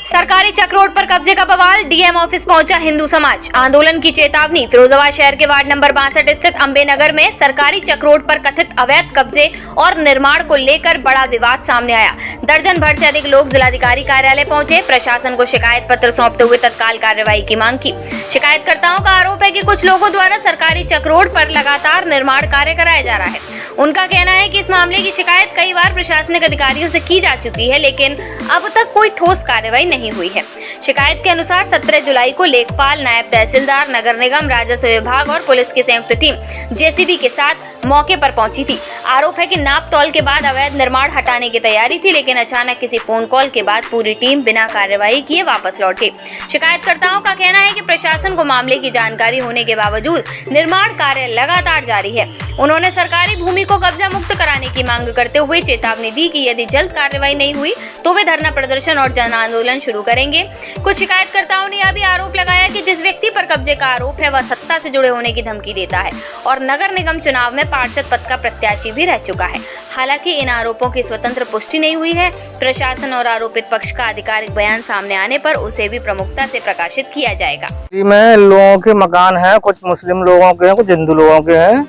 सरकारी चक रोड पर कब्जे का बवाल, डीएम ऑफिस पहुंचा हिंदू समाज, आंदोलन की चेतावनी। फिरोजाबाद शहर के वार्ड नंबर 62 स्थित अंबे नगर में सरकारी चक रोड पर कथित अवैध कब्जे और निर्माण को लेकर बड़ा विवाद सामने आया। दर्जन भर से अधिक लोग जिलाधिकारी कार्यालय पहुंचे, प्रशासन को शिकायत पत्र सौंपते हुए तत्काल कार्रवाई की मांग की। शिकायतकर्ताओं का आरोप है कि कुछ लोगों द्वारा सरकारी चक रोड पर लगातार निर्माण कार्य कराया जा रहा है। उनका कहना है कि इस मामले की शिकायत कई बार प्रशासनिक अधिकारियों से की जा चुकी है, लेकिन अब तक कोई ठोस कार्रवाई नहीं हुई है। शिकायत के अनुसार 17 जुलाई को लेखपाल, नायब तहसीलदार, नगर निगम, राजस्व विभाग और पुलिस की संयुक्त टीम जेसीबी के साथ मौके पर पहुंची थी। आरोप है कि नाप तौल के बाद अवैध निर्माण हटाने की तैयारी थी, लेकिन अचानक किसी फोन कॉल के बाद पूरी टीम बिना कार्रवाई किए वापस लौट गई। शिकायतकर्ताओं का कहना है कि प्रशासन को मामले की जानकारी होने के बावजूद निर्माण कार्य लगातार जारी है। उन्होंने सरकारी भूमि को कब्जा मुक्त कराने की मांग करते हुए चेतावनी दी कि यदि जल्द कार्रवाई नहीं हुई तो वे धरना प्रदर्शन और जन आंदोलन शुरू करेंगे। कुछ शिकायतकर्ताओं ने यह भी आरोप लगाया कि जिस व्यक्ति पर कब्जे का आरोप है वह सत्ता से जुड़े होने की धमकी देता है और नगर निगम चुनाव में पार्षद पद का प्रत्याशी भी रह चुका है। हालांकि इन आरोपों की स्वतंत्र पुष्टि नहीं हुई है। प्रशासन और आरोपित पक्ष का आधिकारिक बयान सामने आने पर उसे भी प्रमुखता से प्रकाशित किया जाएगा। में लोगों के मकान हैं, कुछ मुस्लिम लोगों के हैं, कुछ हिंदू लोगों के हैं।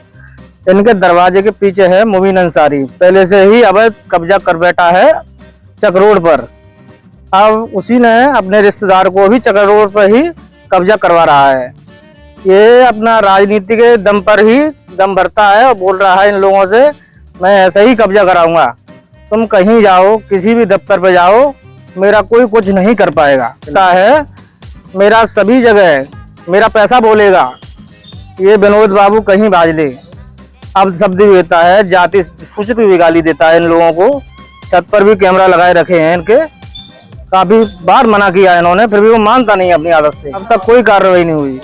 इनके दरवाजे के पीछे है मुबीन अंसारी, पहले से ही अवैध कब्जा कर बैठा है चक रोड पर। अब उसी ने अपने रिश्तेदार को भी चक रोड पर ही कब्जा करवा रहा है। ये अपना राजनीति के दम पर ही दम भरता है और बोल रहा है इन लोगों से मैं ऐसे ही कब्जा कराऊंगा। तुम कहीं जाओ, किसी भी दफ्तर पे जाओ, मेरा कोई कुछ नहीं कर पाएगा। है मेरा सभी जगह मेरा पैसा बोलेगा। ये विनोद बाबू कहीं बाज ले, अब शब्द भी देता है, जाति सूचित भी गाली देता है इन लोगों को। छत पर भी कैमरा लगाए रखे हैं इनके, काफी बार मना किया इन्होंने, फिर भी वो मानता नहीं अपनी आदत से। अब तक कोई कार्रवाई नहीं हुई।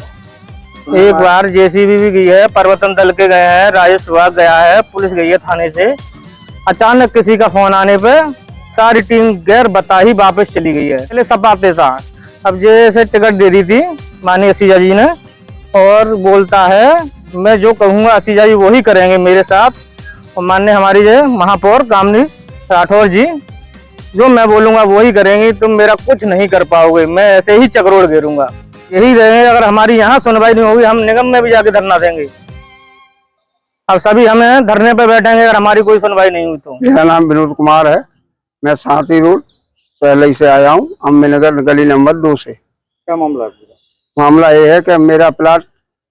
एक बार जेसीबी भी गई है, परिवर्तन दल के गए हैं, राजस्व विभाग गया है, पुलिस गई है थाने से। अचानक किसी का फोन आने पे सारी टीम गैर बता ही वापस चली गई है। पहले सब आते था, अब जैसे टिकट दे दी थी माननीय असीजा जी ने, और बोलता है मैं जो कहूँगा असीजा जी वही करेंगे मेरे साथ। और माननीय हमारी जो महापौर कामनी राठौर जी, जो मैं बोलूँगा वही करेंगी, तुम मेरा कुछ नहीं कर पाओगे, मैं ऐसे ही चक रोड घेरूंगा। यही रहेंगे, अगर हमारी यहाँ सुनवाई नहीं होगी हम निगम में भी जाके धरना देंगे। अब सभी हमें धरने पर बैठेंगे अगर हमारी कोई सुनवाई नहीं हुई तो। मेरा नाम विनोद कुमार है, मैं साथी रोड पहले से आया हूँ, अम्बे नगर गली नंबर 2 से। क्या मामला है? मामला ये है कि मेरा प्लाट,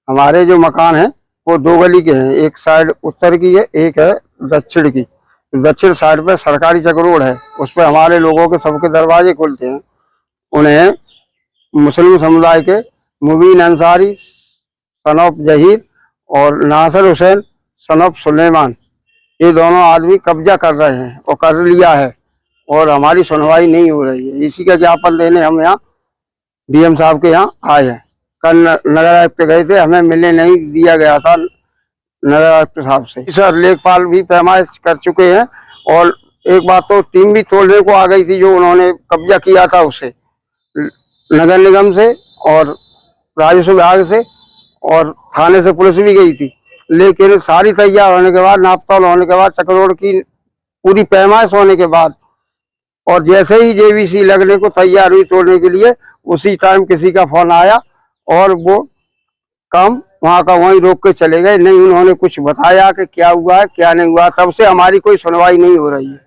हमारे जो मकान है वो 2 गली के हैं, एक साइड उत्तर की है, एक है दक्षिण की। दक्षिण साइड पे सरकारी चक रोड है, उस पर हमारे लोगों के सबके दरवाजे खुलते हैं। उन्हें मुस्लिम समुदाय के मुबीन अंसारी सन ऑफ जहीर और नासिर हुसैन सन ऑफ सुलेमान, ये दोनों आदमी कब्जा कर रहे हैं और कर लिया है, और हमारी सुनवाई नहीं हो रही है। इसी का ज्ञापन देने हम यहाँ डीएम साहब के यहाँ आए हैं। कल नगर आयुक्त गए थे, हमें मिलने नहीं दिया गया था नगर आयुक्त साहब से। सर लेखपाल भी पैमाइश कर चुके हैं, और एक बात तो टीम भी तोड़ने को आ गई थी जो उन्होंने कब्जा किया था, उससे नगर निगम से और राजस्व विभाग से और थाने से पुलिस भी गई थी। लेकिन सारी तैयार होने के बाद, नापतौल होने के बाद, चक रोड की पूरी पैमाइश होने के बाद, और जैसे ही जेबीसी लगने को तैयार हुई तोड़ने के लिए, उसी टाइम किसी का फोन आया और वो काम वहाँ का वहीं रोक के चले गए। नहीं उन्होंने कुछ बताया कि क्या हुआ है क्या नहीं हुआ। तब से हमारी कोई सुनवाई नहीं हो रही है।